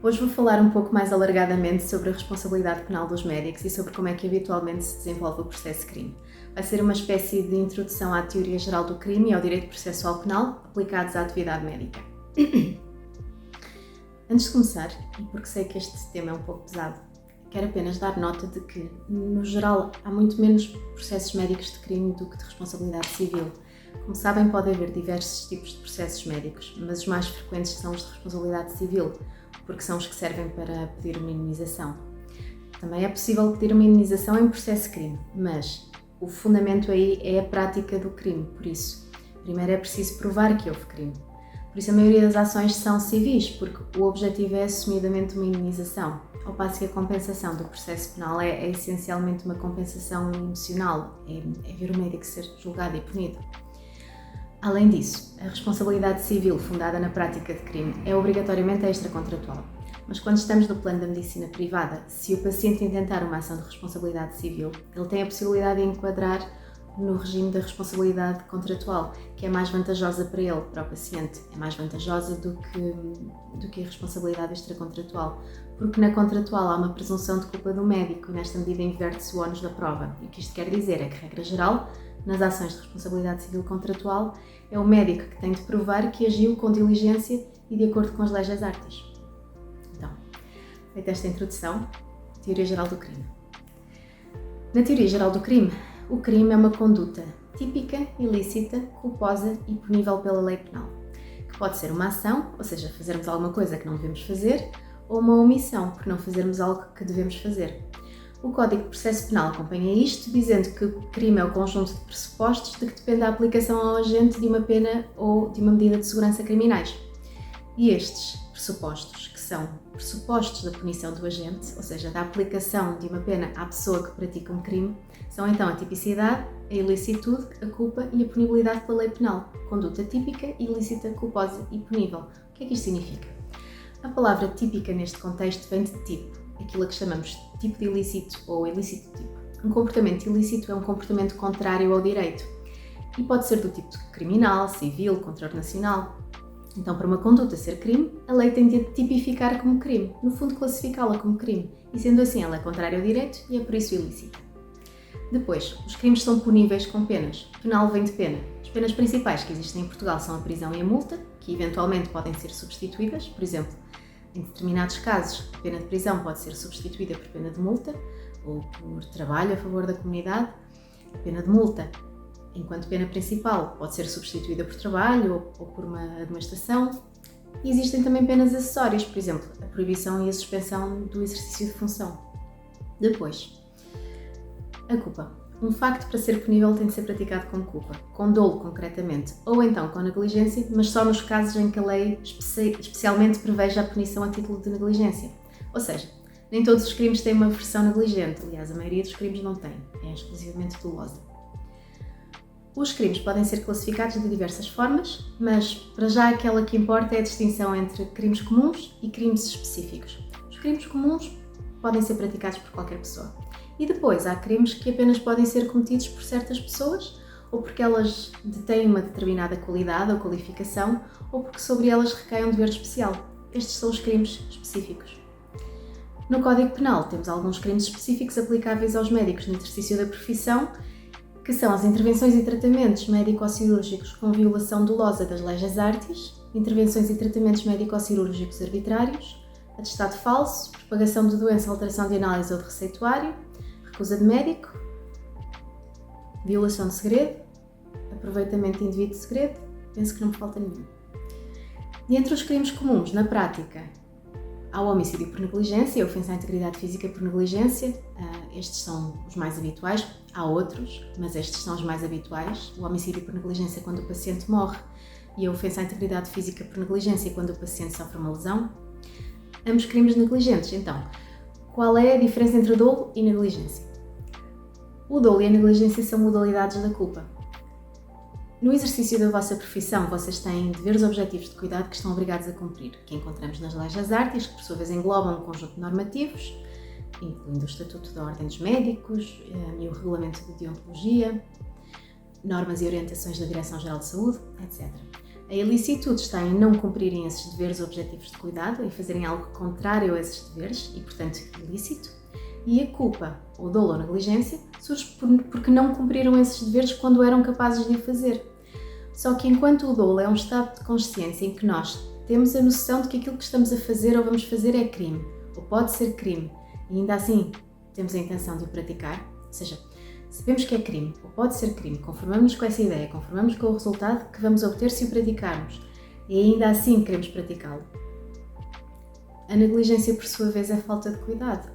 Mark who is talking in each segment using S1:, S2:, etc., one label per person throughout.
S1: Hoje vou falar um pouco mais alargadamente sobre a responsabilidade penal dos médicos e sobre como é que habitualmente se desenvolve o processo de crime. Vai ser uma espécie de introdução à teoria geral do crime e ao direito processual penal aplicados à atividade médica. Antes de começar, e porque sei que este tema é um pouco pesado, quero apenas dar nota de que, no geral, há muito menos processos médicos de crime do que de responsabilidade civil. Como sabem, pode haver diversos tipos de processos médicos, mas os mais frequentes são os de responsabilidade civil, porque são os que servem para pedir uma indenização. Também é possível pedir uma indenização em processo de crime, mas o fundamento aí é a prática do crime, por isso, primeiro é preciso provar que houve crime. Por isso a maioria das ações são civis, porque o objetivo é assumidamente uma indenização, ao passo que a compensação do processo penal é essencialmente uma compensação emocional, é ver o médico ser julgado e punido. Além disso, a responsabilidade civil fundada na prática de crime é obrigatoriamente extracontratual. Mas quando estamos no plano da medicina privada, se o paciente intentar uma ação de responsabilidade civil, ele tem a possibilidade de enquadrar no regime da responsabilidade contratual, que é mais vantajosa para ele, para o paciente, é mais vantajosa do que a responsabilidade extracontratual, porque na contratual há uma presunção de culpa do médico e nesta medida inverte-se o ónus da prova. E o que isto quer dizer é que, regra geral, nas ações de responsabilidade civil contratual, é o médico que tem de provar que agiu com diligência e de acordo com as leis das artes. Então, feita esta introdução, teoria geral do crime. Na teoria geral do crime, o crime é uma conduta típica, ilícita, culposa e punível pela lei penal, que pode ser uma ação, ou seja, fazermos alguma coisa que não devemos fazer, ou uma omissão, por não fazermos algo que devemos fazer. O Código de Processo Penal acompanha isto, dizendo que o crime é o conjunto de pressupostos de que depende a aplicação ao agente de uma pena ou de uma medida de segurança criminais. E estes pressupostos, que são pressupostos da punição do agente, ou seja, da aplicação de uma pena à pessoa que pratica um crime, são então a tipicidade, a ilicitude, a culpa e a punibilidade pela lei penal. Conduta típica, ilícita, culposa e punível. O que é que isto significa? A palavra típica neste contexto vem de tipo, aquilo a que chamamos de tipo de ilícito ou ilícito tipo. Um comportamento ilícito é um comportamento contrário ao direito e pode ser do tipo criminal, civil, contraordenacional. Então, para uma conduta ser crime, a lei tem de a tipificar como crime, no fundo classificá-la como crime, e sendo assim ela é contrária ao direito e é por isso ilícita. Depois, os crimes são puníveis com penas. Penal vem de pena. As penas principais que existem em Portugal são a prisão e a multa, que eventualmente podem ser substituídas, por exemplo, em determinados casos, a pena de prisão pode ser substituída por pena de multa ou por trabalho a favor da comunidade. A pena de multa, enquanto pena principal, pode ser substituída por trabalho ou por uma admoestação. E existem também penas acessórias, por exemplo, a proibição e a suspensão do exercício de função. Depois, a culpa. Um facto para ser punível tem de ser praticado com culpa, com dolo concretamente, ou então com negligência, mas só nos casos em que a lei especialmente preveja a punição a título de negligência. Ou seja, nem todos os crimes têm uma versão negligente, aliás, a maioria dos crimes não tem, é exclusivamente dolosa. Os crimes podem ser classificados de diversas formas, mas para já aquela que importa é a distinção entre crimes comuns e crimes específicos. Os crimes comuns podem ser praticados por qualquer pessoa. E depois há crimes que apenas podem ser cometidos por certas pessoas, ou porque elas detêm uma determinada qualidade ou qualificação, ou porque sobre elas recai um dever especial. Estes são os crimes específicos. No Código Penal temos alguns crimes específicos aplicáveis aos médicos no exercício da profissão, que são as intervenções e tratamentos médico-cirúrgicos com violação dolosa das leis das artes, intervenções e tratamentos médico-cirúrgicos arbitrários, atestado falso, propagação de doença, alteração de análise ou de receituário, recusa de médico, violação de segredo, aproveitamento de indivíduo de segredo, penso que não me falta nenhum. E entre os crimes comuns, na prática, há o homicídio por negligência e a ofensa à integridade física por negligência. Estes são os mais habituais, há outros, mas estes são os mais habituais. O homicídio por negligência quando o paciente morre e a ofensa à integridade física por negligência quando o paciente sofre uma lesão. Ambos crimes negligentes, então. Qual é a diferença entre dolo e negligência? O dolo e a negligência são modalidades da culpa. No exercício da vossa profissão, vocês têm deveres objetivos de cuidado que estão obrigados a cumprir, que encontramos nas leis das artes, que por sua vez englobam um conjunto de normativos, incluindo o Estatuto da Ordem dos Médicos e o Regulamento de Deontologia, normas e orientações da Direção-Geral de Saúde, etc. A ilicitude está em não cumprirem esses deveres objetivos de cuidado, em fazerem algo contrário a esses deveres e, portanto, ilícito. E a culpa, ou dolo ou negligência, surge porque não cumpriram esses deveres quando eram capazes de o fazer. Só que enquanto o dolo é um estado de consciência em que nós temos a noção de que aquilo que estamos a fazer ou vamos fazer é crime, ou pode ser crime, e ainda assim temos a intenção de o praticar, ou seja, sabemos que é crime, ou pode ser crime, conformamos com essa ideia, conformamos com o resultado que vamos obter se o praticarmos, e ainda assim queremos praticá-lo. A negligência, por sua vez, é falta de cuidado.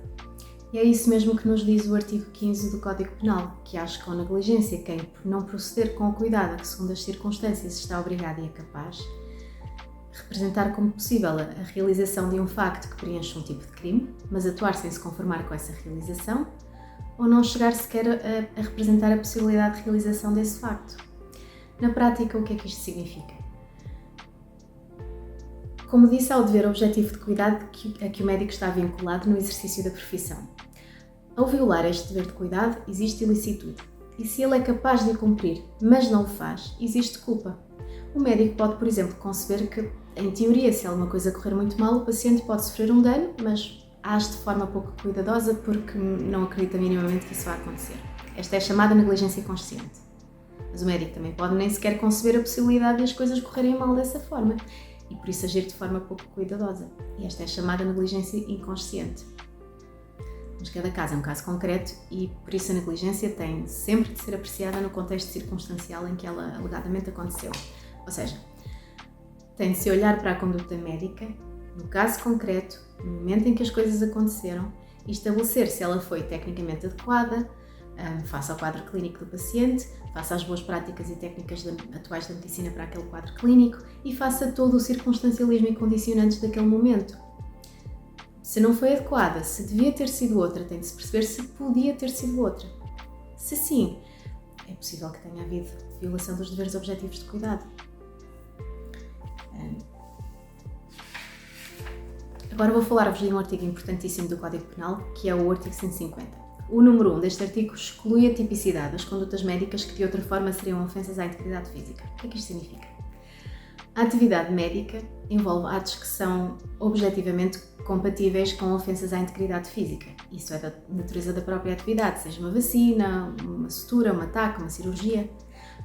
S1: E é isso mesmo que nos diz o artigo 15 do Código Penal, que acha que com negligência quem, por não proceder com o cuidado a que segundo as circunstâncias está obrigado e é capaz, representar como possível a realização de um facto que preenche um tipo de crime, mas atuar sem se conformar com essa realização, ou não chegar sequer a representar a possibilidade de realização desse facto. Na prática, o que é que isto significa? Como disse, há o dever objetivo de cuidado a que o médico está vinculado no exercício da profissão. Ao violar este dever de cuidado, existe ilicitude. E se ele é capaz de o cumprir, mas não o faz, existe culpa. O médico pode, por exemplo, conceber que, em teoria, se alguma coisa correr muito mal, o paciente pode sofrer um dano, mas age de forma pouco cuidadosa porque não acredita minimamente que isso vai acontecer. Esta é a chamada negligência inconsciente. Mas o médico também pode nem sequer conceber a possibilidade de as coisas correrem mal dessa forma e por isso agir de forma pouco cuidadosa. E esta é a chamada negligência inconsciente. Mas cada caso é um caso concreto e por isso a negligência tem sempre de ser apreciada no contexto circunstancial em que ela alegadamente aconteceu. Ou seja, tem de se olhar para a conduta médica, no caso concreto, no momento em que as coisas aconteceram, e estabelecer se ela foi tecnicamente adequada, face ao quadro clínico do paciente, face às boas práticas e técnicas atuais da medicina para aquele quadro clínico e face a todo o circunstancialismo e condicionantes daquele momento. Se não foi adequada, se devia ter sido outra, tem de se perceber se podia ter sido outra. Se sim, é possível que tenha havido violação dos deveres objetivos de cuidado. Agora vou falar-vos de um artigo importantíssimo do Código Penal, que é o artigo 150. O número 1 deste artigo exclui a tipicidade das condutas médicas que de outra forma seriam ofensas à integridade física. O que é que isto significa? A atividade médica envolve atos que são objetivamente compatíveis com ofensas à integridade física. Isso é da natureza da própria atividade, seja uma vacina, uma sutura, um ataque, uma cirurgia.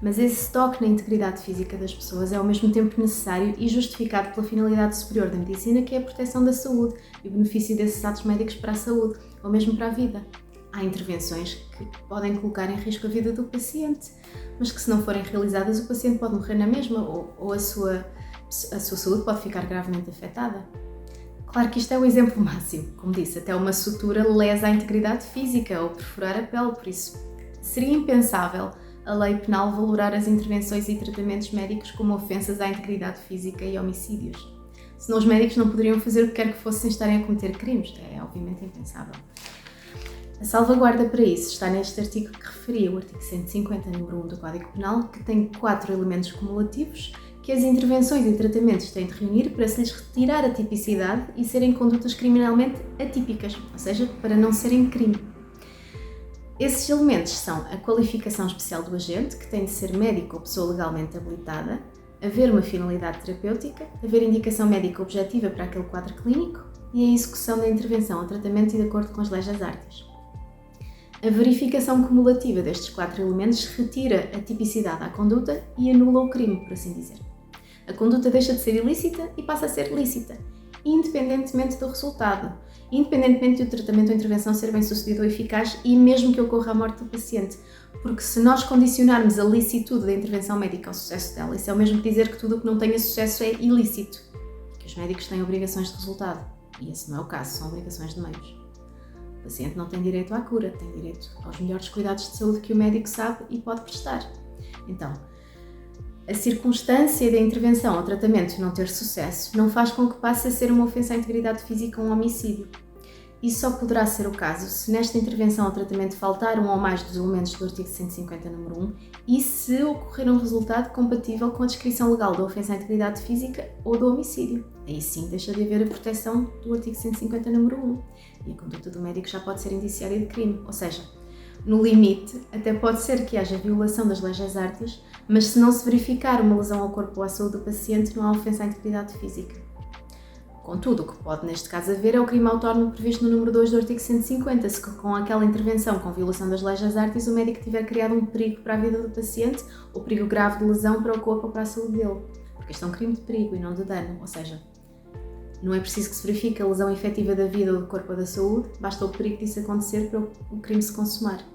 S1: Mas esse toque na integridade física das pessoas é ao mesmo tempo necessário e justificado pela finalidade superior da medicina, que é a proteção da saúde e o benefício desses atos médicos para a saúde, ou mesmo para a vida. Há intervenções que podem colocar em risco a vida do paciente, mas que se não forem realizadas o paciente pode morrer na mesma ou a sua saúde pode ficar gravemente afetada. Claro que isto é o exemplo máximo, como disse, até uma sutura lesa a integridade física ou perfurar a pele, por isso seria impensável a lei penal valorar as intervenções e tratamentos médicos como ofensas à integridade física e homicídios. Senão os médicos não poderiam fazer o que quer que fosse sem estarem a cometer crimes, é obviamente impensável. A salvaguarda para isso está neste artigo que referi, o artigo 150, número 1 do Código Penal, que tem 4 elementos cumulativos que as intervenções e tratamentos têm de reunir para se lhes retirar a tipicidade e serem condutas criminalmente atípicas, ou seja, para não serem crime. Esses elementos são a qualificação especial do agente, que tem de ser médico ou pessoa legalmente habilitada, haver uma finalidade terapêutica, haver indicação médica objetiva para aquele quadro clínico e a execução da intervenção ou tratamento de acordo com as leis das artes. A verificação cumulativa destes 4 elementos retira a tipicidade à conduta e anula o crime, por assim dizer. A conduta deixa de ser ilícita e passa a ser lícita, independentemente do resultado, independentemente do tratamento ou intervenção ser bem sucedido ou eficaz e mesmo que ocorra a morte do paciente. Porque se nós condicionarmos a licitude da intervenção médica ao sucesso dela, isso é o mesmo que dizer que tudo o que não tenha sucesso é ilícito, que os médicos têm obrigações de resultado, e esse não é o caso, são obrigações de meios. O paciente não tem direito à cura, tem direito aos melhores cuidados de saúde que o médico sabe e pode prestar. Então, a circunstância da intervenção ou tratamento não ter sucesso não faz com que passe a ser uma ofensa à integridade física ou um homicídio. Isso só poderá ser o caso se nesta intervenção ou tratamento faltar um ou mais dos elementos do artigo 150, número 1, e se ocorrer um resultado compatível com a descrição legal da ofensa à integridade física ou do homicídio. Aí sim deixa de haver a proteção do artigo 150, número 1, e a conduta do médico já pode ser indiciária de crime. Ou seja, No limite, até pode ser que haja violação das leis das artes, mas se não se verificar uma lesão ao corpo ou à saúde do paciente, não há ofensa à integridade física. Contudo, o que pode neste caso haver é o crime autónomo previsto no número 2 do artigo 150, se com aquela intervenção com violação das leis das artes o médico tiver criado um perigo para a vida do paciente ou perigo grave de lesão para o corpo ou para a saúde dele. Porque isto é um crime de perigo e não de dano, ou seja, não é preciso que se verifique a lesão efetiva da vida ou do corpo ou da saúde, basta o perigo disso acontecer para o crime se consumar.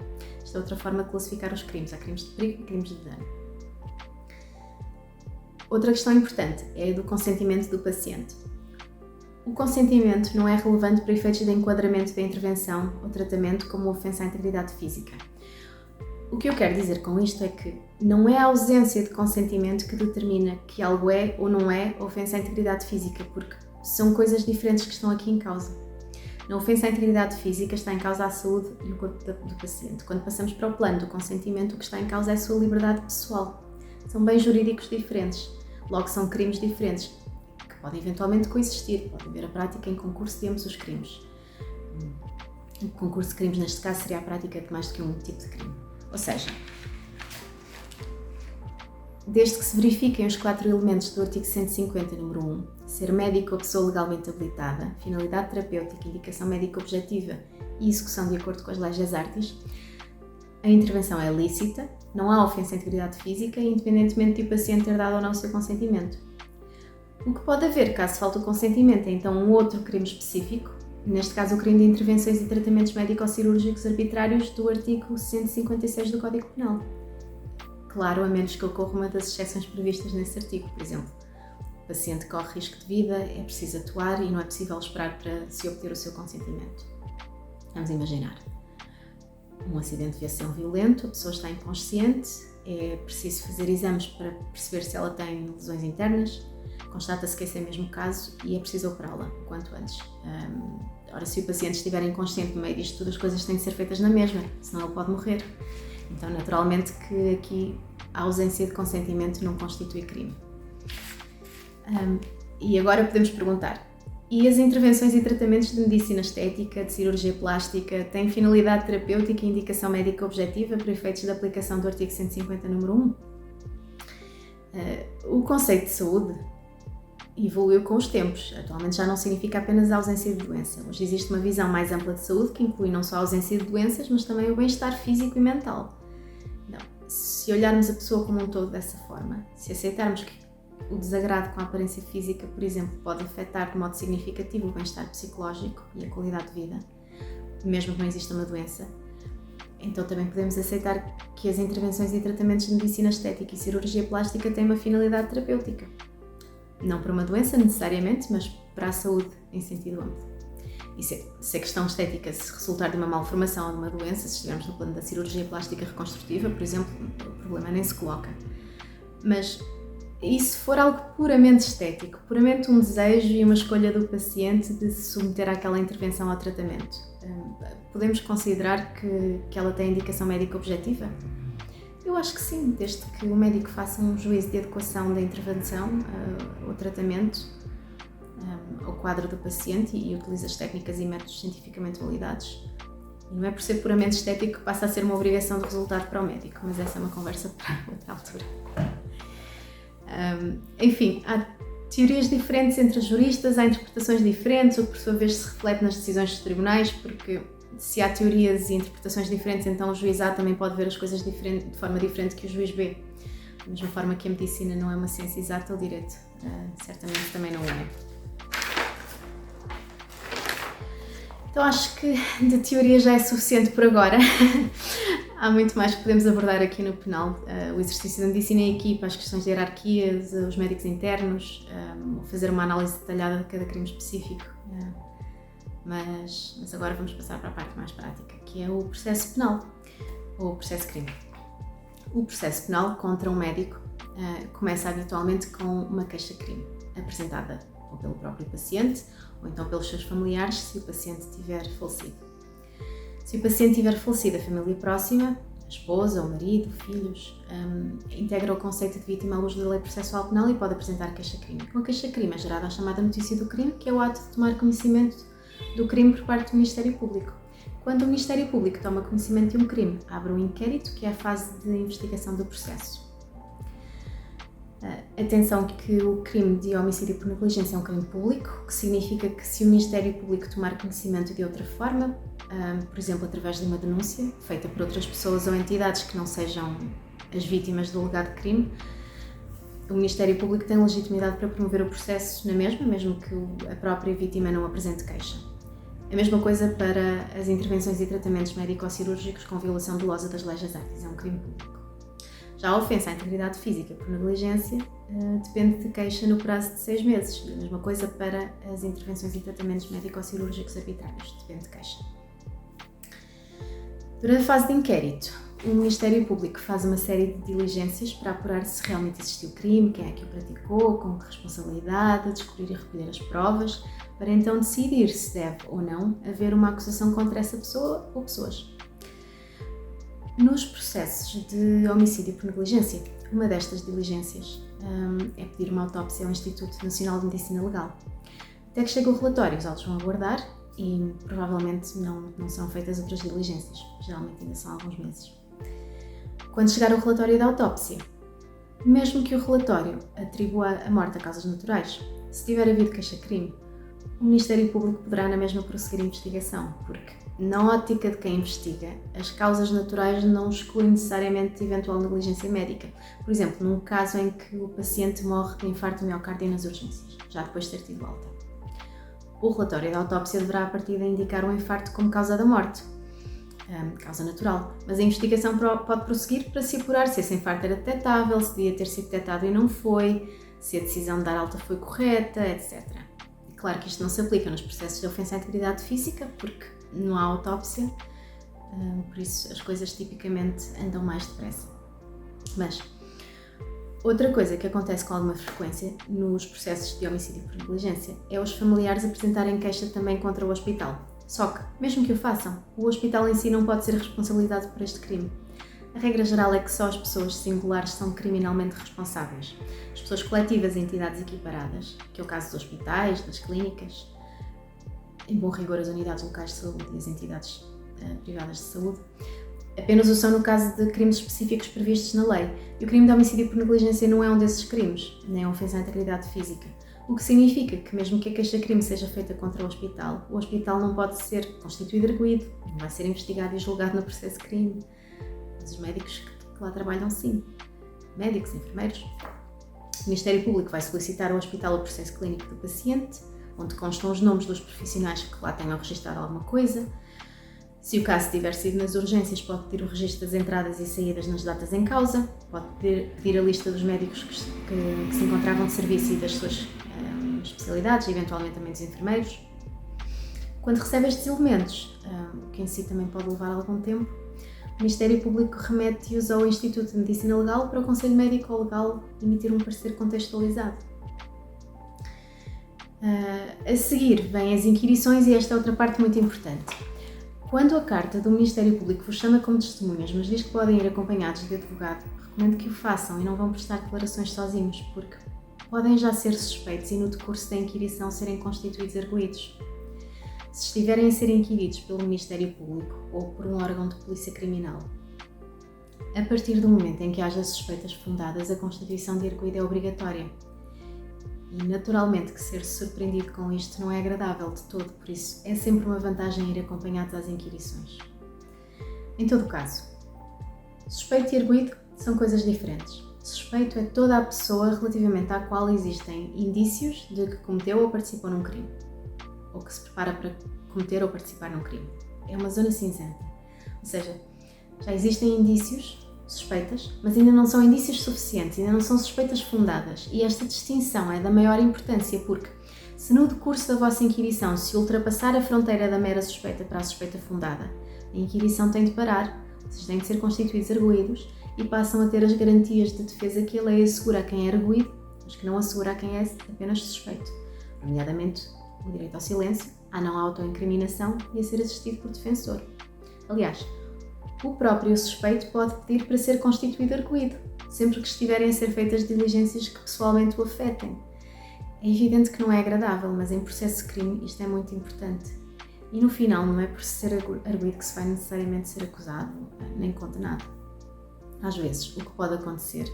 S1: Esta é outra forma de classificar os crimes. Há crimes de perigo e crimes de dano. Outra questão importante é a do consentimento do paciente. O consentimento não é relevante para efeitos de enquadramento da intervenção ou tratamento como ofensa à integridade física. O que eu quero dizer com isto é que não é a ausência de consentimento que determina que algo é ou não é ofensa à integridade física, porque são coisas diferentes que estão aqui em causa. Na ofensa à integridade física está em causa a saúde e o corpo do paciente. Quando passamos para o plano do consentimento, o que está em causa é a sua liberdade pessoal. São bens jurídicos diferentes, logo são crimes diferentes, que podem eventualmente coexistir, pode haver a prática em concurso de ambos os crimes. O concurso de crimes, neste caso, seria a prática de mais do que um tipo de crime. Ou seja, desde que se verifiquem os 4 elementos do artigo 150, número 1, ser médico ou pessoa legalmente habilitada, finalidade terapêutica, indicação médica objetiva e execução de acordo com as leis das artes, a intervenção é lícita, não há ofensa à integridade física, independentemente de o paciente ter dado ou não o seu consentimento. O que pode haver, caso falte o consentimento, é então um outro crime específico, neste caso o crime de intervenções e tratamentos médico-cirúrgicos arbitrários do artigo 156 do Código Penal. Claro, a menos que ocorra uma das exceções previstas nesse artigo, por exemplo. O paciente corre risco de vida, é preciso atuar e não é possível esperar para se obter o seu consentimento. Vamos imaginar. Um acidente de viação violento, a pessoa está inconsciente, é preciso fazer exames para perceber se ela tem lesões internas, constata-se que esse é mesmo o caso e é preciso operá-la o quanto antes. Ora, se o paciente estiver inconsciente no meio disto tudo, as coisas têm de ser feitas na mesma, senão ele pode morrer. Então, naturalmente que aqui a ausência de consentimento não constitui crime. E agora podemos perguntar, e as intervenções e tratamentos de medicina estética, de cirurgia plástica, têm finalidade terapêutica e indicação médica objetiva para efeitos da aplicação do artigo 150, número 1? O conceito de saúde evoluiu com os tempos. Atualmente já não significa apenas a ausência de doença. Hoje existe uma visão mais ampla de saúde que inclui não só a ausência de doenças, mas também o bem-estar físico e mental. Então, se olharmos a pessoa como um todo dessa forma, se aceitarmos que o desagrado com a aparência física, por exemplo, pode afetar de modo significativo o bem-estar psicológico e a qualidade de vida, mesmo que não exista uma doença, então também podemos aceitar que as intervenções e tratamentos de medicina estética e cirurgia plástica têm uma finalidade terapêutica. Não para uma doença necessariamente, mas para a saúde em sentido amplo. E se a questão estética se resultar de uma malformação ou de uma doença, se estivermos no plano da cirurgia plástica reconstrutiva, por exemplo, o problema nem se coloca. Mas e se for algo puramente estético, puramente um desejo e uma escolha do paciente de se submeter àquela intervenção ou tratamento, podemos considerar que ela tem indicação médica objetiva? Eu acho que sim, desde que o médico faça um juízo de adequação da intervenção ou tratamento ao quadro do paciente e utiliza as técnicas e métodos cientificamente validados. E não é por ser puramente estético que passa a ser uma obrigação de resultado para o médico, mas essa é uma conversa para outra altura. Enfim, há teorias diferentes entre os juristas, há interpretações diferentes, o que por sua vez se reflete nas decisões dos tribunais, porque se há teorias e interpretações diferentes, então o juiz A também pode ver as coisas de forma diferente que o juiz B. Da mesma forma que a medicina não é uma ciência exata, o direito certamente também não é. Então acho que de teoria já é suficiente por agora. Há muito mais que podemos abordar aqui no penal. O exercício da medicina em equipa, as questões de hierarquias, os médicos internos, fazer uma análise detalhada de cada crime específico. Mas agora vamos passar para a parte mais prática, que é o processo penal, ou o processo crime. O processo penal contra um médico começa habitualmente com uma queixa-crime, apresentada ou pelo próprio paciente, ou então pelos seus familiares, se o paciente tiver falecido. Se o paciente tiver falecido, a família próxima, a esposa, o marido, filhos, integra o conceito de vítima à luz da lei processual penal e pode apresentar queixa-crime. Com a queixa-crime é gerada a chamada notícia do crime, que é o ato de tomar conhecimento do crime por parte do Ministério Público. Quando o Ministério Público toma conhecimento de um crime, abre um inquérito, que é a fase de investigação do processo. Atenção que o crime de homicídio por negligência é um crime público, o que significa que se o Ministério Público tomar conhecimento de outra forma, por exemplo, através de uma denúncia feita por outras pessoas ou entidades que não sejam as vítimas do alegado crime, o Ministério Público tem legitimidade para promover o processo na mesma, mesmo que a própria vítima não apresente queixa. A mesma coisa para as intervenções e tratamentos médico-cirúrgicos com violação dolosa das leis das artes, é um crime público. Já a ofensa à integridade física por negligência depende de queixa no prazo de 6 meses. E a mesma coisa para as intervenções e tratamentos médico-cirúrgicos arbitrários, depende de queixa. Durante a fase de inquérito, o Ministério Público faz uma série de diligências para apurar se realmente existiu crime, quem é que o praticou, com que responsabilidade, descobrir e recolher as provas, para então decidir se deve ou não haver uma acusação contra essa pessoa ou pessoas. Nos processos de homicídio por negligência, uma destas diligências é pedir uma autópsia ao Instituto Nacional de Medicina Legal. Até que chegue o relatório, os autos vão aguardar e provavelmente não são feitas outras diligências, geralmente ainda são alguns meses. Quando chegar o relatório da autópsia, mesmo que o relatório atribua a morte a causas naturais, se tiver havido queixa-crime, o Ministério Público poderá na mesma prosseguir a investigação, porque, na ótica de quem investiga, as causas naturais não excluem necessariamente eventual negligência médica. Por exemplo, num caso em que o paciente morre de infarto miocárdio nas urgências, já depois de ter tido alta. O relatório da autópsia deverá, a partir de indicar o infarto como causa da morte, causa natural, mas a investigação pode prosseguir para se apurar se esse infarto era detectável, se devia ter sido detectado e não foi, se a decisão de dar alta foi correta, etc. E claro que isto não se aplica nos processos de ofensa à integridade física, porque não há autópsia, por isso as coisas tipicamente andam mais depressa. Mas outra coisa que acontece com alguma frequência nos processos de homicídio por negligência é os familiares apresentarem queixa também contra o hospital. Só que, mesmo que o façam, o hospital em si não pode ser responsabilizado por este crime. A regra geral é que só as pessoas singulares são criminalmente responsáveis. As pessoas coletivas e entidades equiparadas, que é o caso dos hospitais, das clínicas, em bom rigor as unidades locais de saúde e as entidades privadas de saúde, apenas o são no caso de crimes específicos previstos na lei. E o crime de homicídio por negligência não é um desses crimes, nem a ofensa à integridade física. O que significa que, mesmo que a queixa-crime seja feita contra o hospital não pode ser constituído arguido, não vai ser investigado e julgado no processo de crime. Mas os médicos que lá trabalham, sim. Médicos, enfermeiros. O Ministério Público vai solicitar ao hospital o processo clínico do paciente, onde constam os nomes dos profissionais que lá tenham registado alguma coisa. Se o caso tiver sido nas urgências, pode pedir o registro das entradas e saídas nas datas em causa, pode pedir a lista dos médicos que se encontravam de serviço e das suas especialidades, e eventualmente também dos enfermeiros. Quando recebe estes elementos, que em si também pode levar algum tempo, o Ministério Público remete-os ao Instituto de Medicina Legal para o Conselho Médico ou Legal emitir um parecer contextualizado. A seguir vêm as inquirições e esta é outra parte muito importante. Quando a carta do Ministério Público vos chama como testemunhas, mas diz que podem ir acompanhados de advogado, recomendo que o façam e não vão prestar declarações sozinhos, porque podem já ser suspeitos e no decurso da inquirição serem constituídos arguidos. Se estiverem a ser inquiridos pelo Ministério Público ou por um órgão de polícia criminal, a partir do momento em que haja suspeitas fundadas, a constituição de arguido é obrigatória. E naturalmente que ser surpreendido com isto não é agradável de todo, por isso é sempre uma vantagem ir acompanhados às inquirições. Em todo caso, suspeito e arguido são coisas diferentes. Suspeito é toda a pessoa relativamente à qual existem indícios de que cometeu ou participou num crime, ou que se prepara para cometer ou participar num crime. É uma zona cinzenta, ou seja, já existem indícios, suspeitas, mas ainda não são indícios suficientes, ainda não são suspeitas fundadas. E esta distinção é da maior importância porque, se no decurso da vossa inquirição se ultrapassar a fronteira da mera suspeita para a suspeita fundada, a inquirição tem de parar, vocês têm de ser constituídos arguidos e passam a ter as garantias de defesa que a lei assegura a quem é arguido, mas que não assegura a quem é apenas suspeito, nomeadamente o direito ao silêncio, à não autoincriminação e a ser assistido por defensor. Aliás, o próprio suspeito pode pedir para ser constituído arguido, sempre que estiverem a ser feitas diligências que pessoalmente o afetem. É evidente que não é agradável, mas em processo de crime isto é muito importante. E no final não é por ser arguido que se vai necessariamente ser acusado nem condenado. Às vezes o que pode acontecer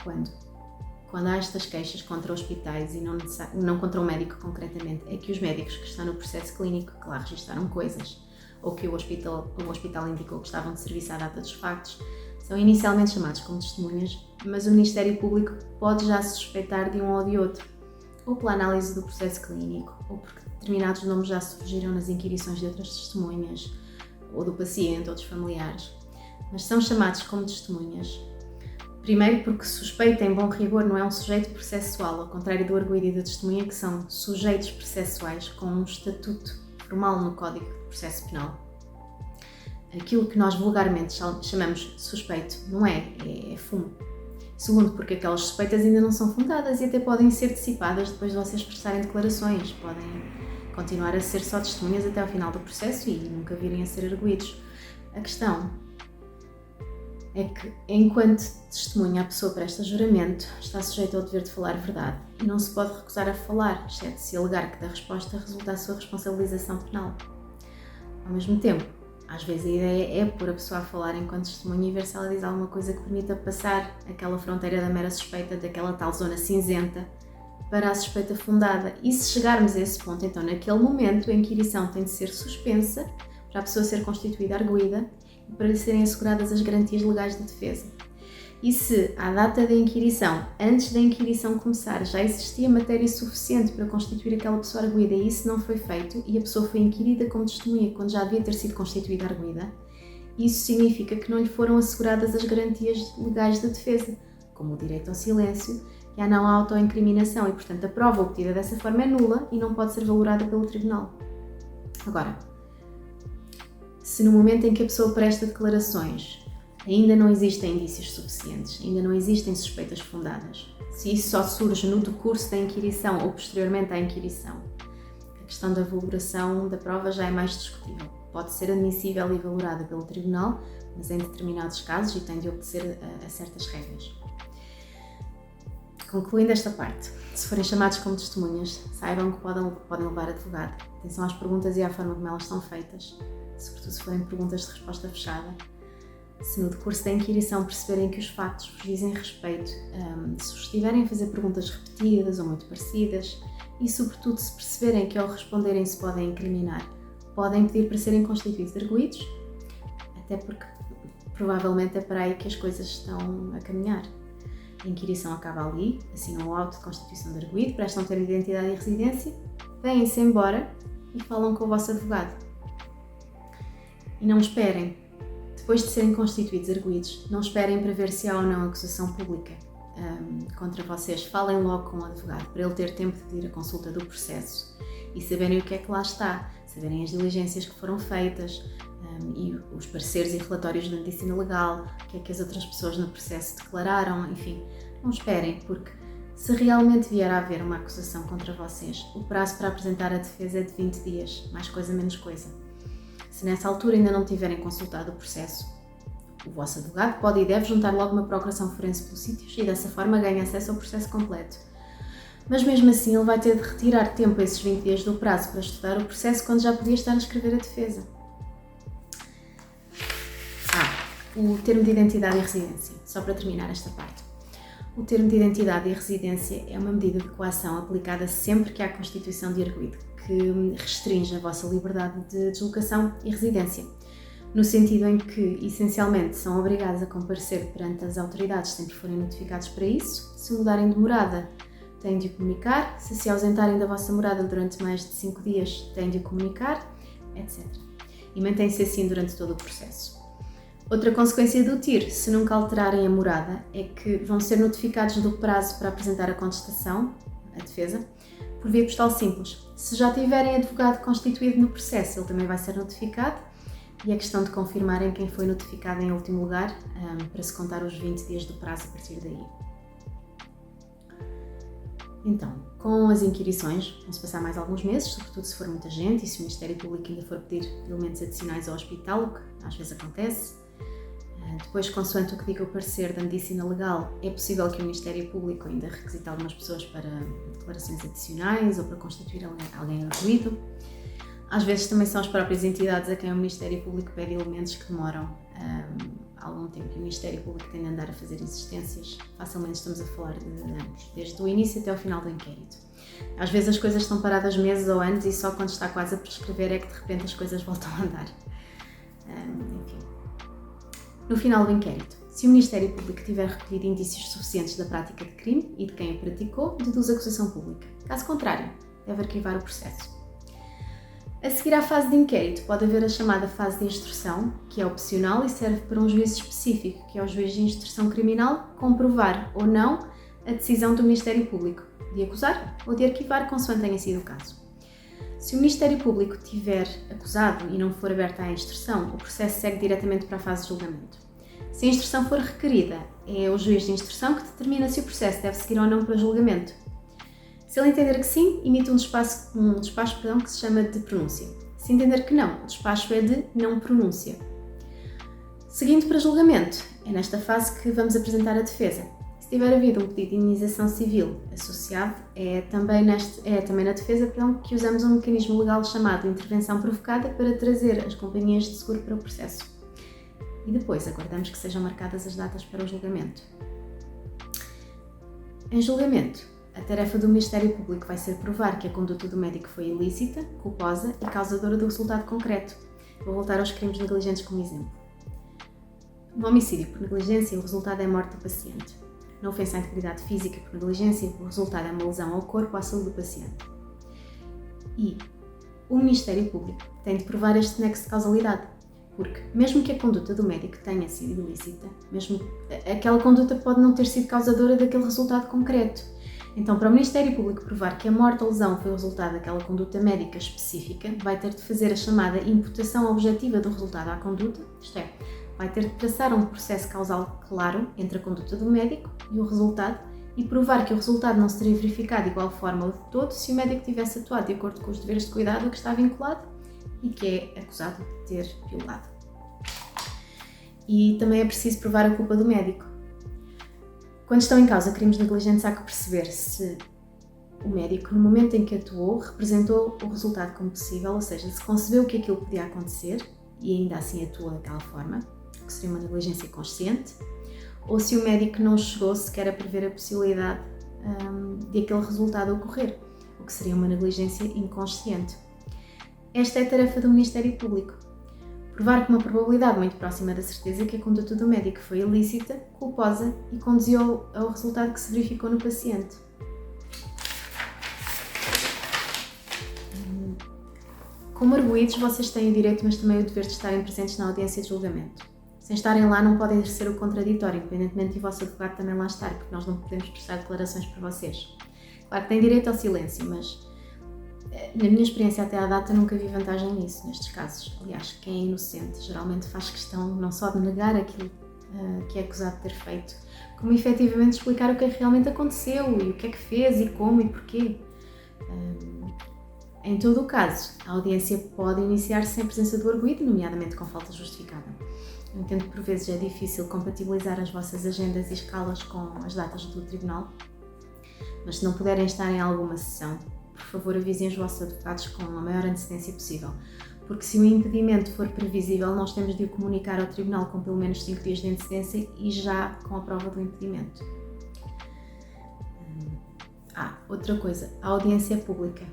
S1: quando há estas queixas contra hospitais e não contra um médico concretamente, é que os médicos que estão no processo clínico, que lá registaram coisas, ou que o hospital indicou que estavam de serviço à data dos factos, são inicialmente chamados como testemunhas, mas o Ministério Público pode já suspeitar de um ou de outro, ou pela análise do processo clínico, ou porque determinados nomes já surgiram nas inquirições de outras testemunhas, ou do paciente ou dos familiares. Mas são chamados como testemunhas. Primeiro porque suspeita em bom rigor não é um sujeito processual, ao contrário do arguido e da testemunha, que são sujeitos processuais com um estatuto formal no Código de Processo Penal. Aquilo que nós vulgarmente chamamos suspeito não é fumo. Segundo, porque aquelas suspeitas ainda não são fundadas e até podem ser dissipadas depois de vocês prestarem declarações, podem continuar a ser só testemunhas até ao final do processo e nunca virem a ser arguidos. A questão é que, enquanto testemunha, a pessoa presta juramento, está sujeita ao dever de falar verdade e não se pode recusar a falar, exceto se alegar que da resposta resulta a sua responsabilização penal. Ao mesmo tempo, às vezes a ideia é pôr a pessoa a falar enquanto testemunha e ver se ela diz alguma coisa que permita passar aquela fronteira da mera suspeita, daquela tal zona cinzenta, para a suspeita fundada. E se chegarmos a esse ponto, então naquele momento a inquirição tem de ser suspensa para a pessoa ser constituída arguida e para lhe serem asseguradas as garantias legais de defesa. E se, à data da inquirição, antes da inquirição começar, já existia matéria suficiente para constituir aquela pessoa arguida e isso não foi feito e a pessoa foi inquirida como testemunha quando já devia ter sido constituída arguida, isso significa que não lhe foram asseguradas as garantias legais de defesa, como o direito ao silêncio e a não autoincriminação e, portanto, a prova obtida dessa forma é nula e não pode ser valorada pelo tribunal. Agora, se no momento em que a pessoa presta declarações ainda não existem indícios suficientes, ainda não existem suspeitas fundadas, se isso só surge no decurso da inquirição ou posteriormente à inquirição, a questão da valoração da prova já é mais discutível. Pode ser admissível e valorada pelo tribunal, mas em determinados casos e tem de obedecer a certas regras. Concluindo esta parte, se forem chamados como testemunhas, saibam que podem levar advogado. Atenção às perguntas e à forma como elas são feitas, sobretudo se forem perguntas de resposta fechada. Se no decurso da inquirição perceberem que os factos vos dizem respeito, se vos estiverem a fazer perguntas repetidas ou muito parecidas e, sobretudo, se perceberem que ao responderem se podem incriminar, podem pedir para serem constituídos arguidos, até porque provavelmente é para aí que as coisas estão a caminhar. A inquirição acaba ali, assinam o auto de constituição de arguido, prestam ter identidade e residência, vêm-se embora e falam com o vosso advogado. E não esperem. Depois de serem constituídos arguidos, não esperem para ver se há ou não acusação pública contra vocês. Falem logo com o advogado, para ele ter tempo de pedir a consulta do processo e saberem o que é que lá está, saberem as diligências que foram feitas e os pareceres e relatórios de medicina legal, o que é que as outras pessoas no processo declararam, enfim. Não esperem, porque se realmente vier a haver uma acusação contra vocês, o prazo para apresentar a defesa é de 20 dias, mais coisa menos coisa. Se nessa altura ainda não tiverem consultado o processo, o vosso advogado pode e deve juntar logo uma procuração forense pelos sítios e dessa forma ganha acesso ao processo completo. Mas mesmo assim ele vai ter de retirar tempo a esses 20 dias do prazo para estudar o processo quando já podia estar a escrever a defesa. O termo de identidade e residência, só para terminar esta parte. O termo de identidade e residência é uma medida de coação aplicada sempre que há constituição de arguido, que restringe a vossa liberdade de deslocação e residência, no sentido em que, essencialmente, são obrigados a comparecer perante as autoridades sempre que forem notificados para isso. Se mudarem de morada, têm de o comunicar. Se se ausentarem da vossa morada durante mais de 5 dias, têm de o comunicar, etc. E mantém-se assim durante todo o processo. Outra consequência do TIR, se nunca alterarem a morada, é que vão ser notificados do prazo para apresentar a contestação, a defesa, por via postal simples. Se já tiverem advogado constituído no processo, ele também vai ser notificado e é questão de confirmarem quem foi notificado em último lugar para se contar os 20 dias do prazo a partir daí. Então, com as inquirições, vão-se passar mais alguns meses, sobretudo se for muita gente e se o Ministério Público ainda for pedir elementos adicionais ao hospital, o que às vezes acontece. Depois, consoante o que diga o parecer da medicina legal, é possível que o Ministério Público ainda requisite algumas pessoas para declarações adicionais ou para constituir alguém arguido. Às vezes também são as próprias entidades a quem o Ministério Público pede elementos que demoram algum tempo, e o Ministério Público tem de andar a fazer existências. Facilmente estamos a falar de anos, desde o início até o final do inquérito. Às vezes as coisas estão paradas meses ou anos e só quando está quase a prescrever é que de repente as coisas voltam a andar. Enfim. No final do inquérito, se o Ministério Público tiver recolhido indícios suficientes da prática de crime e de quem o praticou, deduz acusação pública. Caso contrário, deve arquivar o processo. A seguir à fase de inquérito, pode haver a chamada fase de instrução, que é opcional e serve para um juízo específico, que é o juiz de instrução criminal, comprovar ou não a decisão do Ministério Público, de acusar ou de arquivar, consoante tenha sido o caso. Se o Ministério Público tiver acusado e não for aberta à instrução, o processo segue diretamente para a fase de julgamento. Se a instrução for requerida, é o juiz de instrução que determina se o processo deve seguir ou não para julgamento. Se ele entender que sim, emite um despacho que se chama de pronúncia. Se entender que não, o despacho é de não pronúncia. Seguindo para julgamento, é nesta fase que vamos apresentar a defesa. Se tiver havido um pedido de indenização civil associado, é também na defesa que usamos um mecanismo legal chamado intervenção provocada para trazer as companhias de seguro para o processo. E depois aguardamos que sejam marcadas as datas para o julgamento. Em julgamento, a tarefa do Ministério Público vai ser provar que a conduta do médico foi ilícita, culposa e causadora do resultado concreto. Vou voltar aos crimes negligentes como exemplo. No homicídio por negligência, o resultado é a morte do paciente. Na ofensa à integridade física por negligência, o resultado é uma lesão ao corpo ou à saúde do paciente. E o Ministério Público tem de provar este nexo de causalidade, porque mesmo que a conduta do médico tenha sido ilícita, mesmo aquela conduta pode não ter sido causadora daquele resultado concreto. Então, para o Ministério Público provar que a morte ou lesão foi o resultado daquela conduta médica específica, vai ter de fazer a chamada imputação objetiva do resultado à conduta, isto é, vai ter de traçar um processo causal claro entre a conduta do médico e o resultado e provar que o resultado não se teria verificado de igual forma ou de todo se o médico tivesse atuado de acordo com os deveres de cuidado a que está vinculado e que é acusado de ter violado. E também é preciso provar a culpa do médico. Quando estão em causa crimes negligentes, há que perceber se o médico, no momento em que atuou, representou o resultado como possível, ou seja, se concebeu que aquilo podia acontecer e ainda assim atuou daquela forma, que seria uma negligência consciente, ou se o médico não chegou sequer a prever a possibilidade de aquele resultado ocorrer, o que seria uma negligência inconsciente. Esta é a tarefa do Ministério Público. Provar com uma probabilidade muito próxima da certeza que a conduta do médico foi ilícita, culposa e conduziu ao resultado que se verificou no paciente. Como arguidos, vocês têm o direito, mas também o dever de estarem presentes na audiência de julgamento. Sem estarem lá, não podem exercer o contraditório, independentemente de o vosso advogado também lá estar, porque nós não podemos prestar declarações por vocês. Claro que têm direito ao silêncio, mas na minha experiência até à data nunca vi vantagem nisso, nestes casos. Aliás, quem é inocente geralmente faz questão não só de negar aquilo que é acusado de ter feito, como efetivamente explicar o que é que realmente aconteceu e o que é que fez e como e porquê. Em todo o caso, a audiência pode iniciar-se sem presença do arguido, nomeadamente com falta justificada. Eu entendo que por vezes é difícil compatibilizar as vossas agendas e escalas com as datas do tribunal, mas se não puderem estar em alguma sessão, por favor avisem os vossos advogados com a maior antecedência possível, porque se o impedimento for previsível, nós temos de o comunicar ao tribunal com pelo menos 5 dias de antecedência e já com a prova do impedimento. Outra coisa, a audiência é pública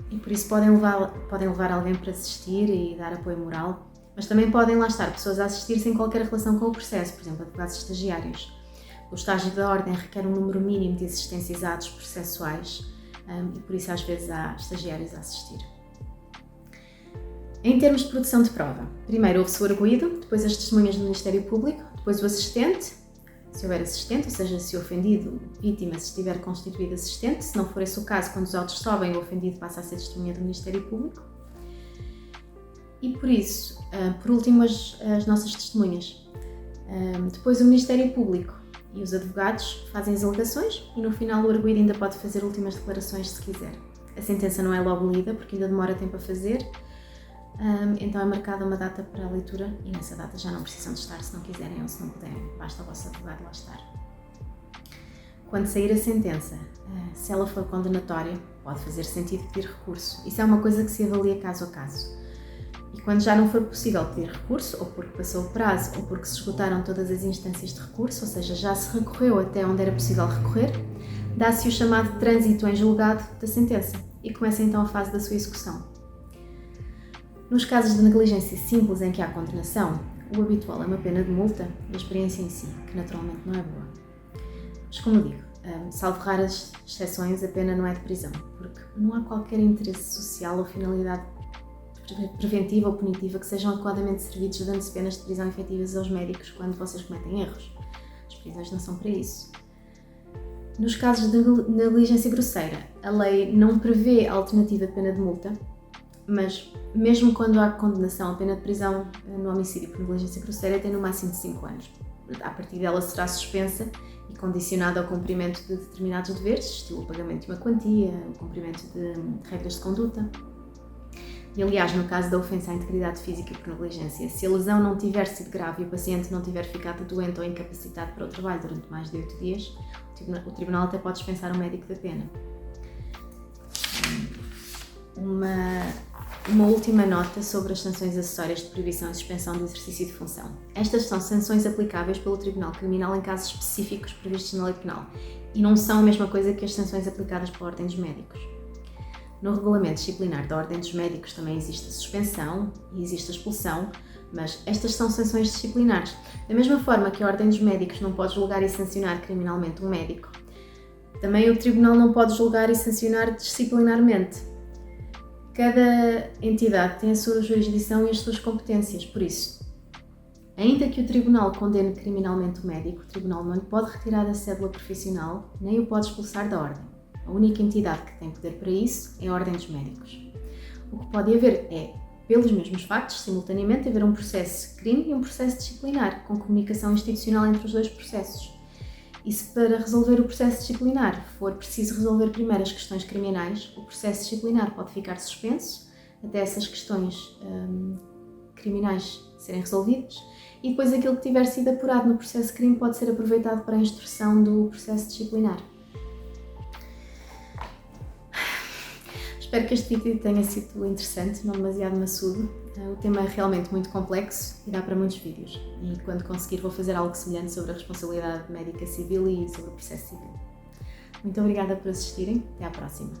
S1: e por isso podem levar alguém para assistir e dar apoio moral, mas também podem lá estar pessoas a assistir sem qualquer relação com o processo, por exemplo, advogados estagiários. O estágio da ordem requer um número mínimo de assistências a atos processuais e por isso às vezes há estagiários a assistir. Em termos de produção de prova, primeiro ouve-se o arguido, depois as testemunhas do Ministério Público, depois o assistente, se houver assistente, ou seja, se o ofendido, vítima, se estiver constituído assistente, se não for esse o caso, quando os autos sobem, o ofendido passa a ser testemunha do Ministério Público. E por isso, por último, as nossas testemunhas. Depois o Ministério Público e os advogados fazem as alegações e no final o arguido ainda pode fazer últimas declarações se quiser. A sentença não é logo lida porque ainda demora tempo a fazer, então é marcada uma data para a leitura e nessa data já não precisam de estar se não quiserem ou se não puderem, basta o vosso advogado lá estar. quando sair a sentença, se ela for condenatória, pode fazer sentido pedir recurso. Isso é uma coisa que se avalia caso a caso. E quando já não for possível pedir recurso, ou porque passou o prazo, ou porque se esgotaram todas as instâncias de recurso, ou seja, já se recorreu até onde era possível recorrer, dá-se o chamado trânsito em julgado da sentença e começa então a fase da sua execução. Nos casos de negligência simples em que há condenação, o habitual é uma pena de multa e a experiência em si, que naturalmente não é boa. Mas como digo, salvo raras exceções, a pena não é de prisão, porque não há qualquer interesse social ou finalidade preventiva ou punitiva que sejam adequadamente servidos, dando-se penas de prisão efetivas aos médicos quando vocês cometem erros. As prisões não são para isso. Nos casos de negligência grosseira, a lei não prevê a alternativa de pena de multa, mas mesmo quando há condenação, a pena de prisão no homicídio por negligência grosseira tem no máximo de 5 anos. A partir dela será suspensa e condicionada ao cumprimento de determinados deveres, estilo o pagamento de uma quantia, o cumprimento de regras de conduta. E aliás, no caso da ofensa à integridade física por negligência, se a lesão não tiver sido grave e o paciente não tiver ficado doente ou incapacitado para o trabalho durante mais de 8 dias, o tribunal até pode dispensar o médico da pena. Uma última nota sobre as sanções acessórias de proibição e suspensão de exercício de função. Estas são sanções aplicáveis pelo Tribunal Criminal em casos específicos previstos na Lei Penal e não são a mesma coisa que as sanções aplicadas pela Ordem dos Médicos. No regulamento disciplinar da Ordem dos Médicos também existe a suspensão e existe a expulsão, mas estas são sanções disciplinares. Da mesma forma que a Ordem dos Médicos não pode julgar e sancionar criminalmente um médico, também o Tribunal não pode julgar e sancionar disciplinarmente. Cada entidade tem a sua jurisdição e as suas competências, por isso, ainda que o Tribunal condene criminalmente o médico, o Tribunal não lhe pode retirar a cédula profissional, nem o pode expulsar da Ordem. A única entidade que tem poder para isso é a Ordem dos Médicos. O que pode haver é, pelos mesmos factos, simultaneamente haver um processo de crime e um processo disciplinar, com comunicação institucional entre os dois processos. E se para resolver o processo disciplinar for preciso resolver primeiro as questões criminais, o processo disciplinar pode ficar suspenso até essas questões criminais serem resolvidas e depois aquilo que tiver sido apurado no processo de crime pode ser aproveitado para a instrução do processo disciplinar. Espero que este vídeo tenha sido interessante, não demasiado maçudo. O tema é realmente muito complexo e dá para muitos vídeos. E quando conseguir vou fazer algo semelhante sobre a responsabilidade médica civil e sobre o processo civil. Muito obrigada por assistirem. Até à próxima.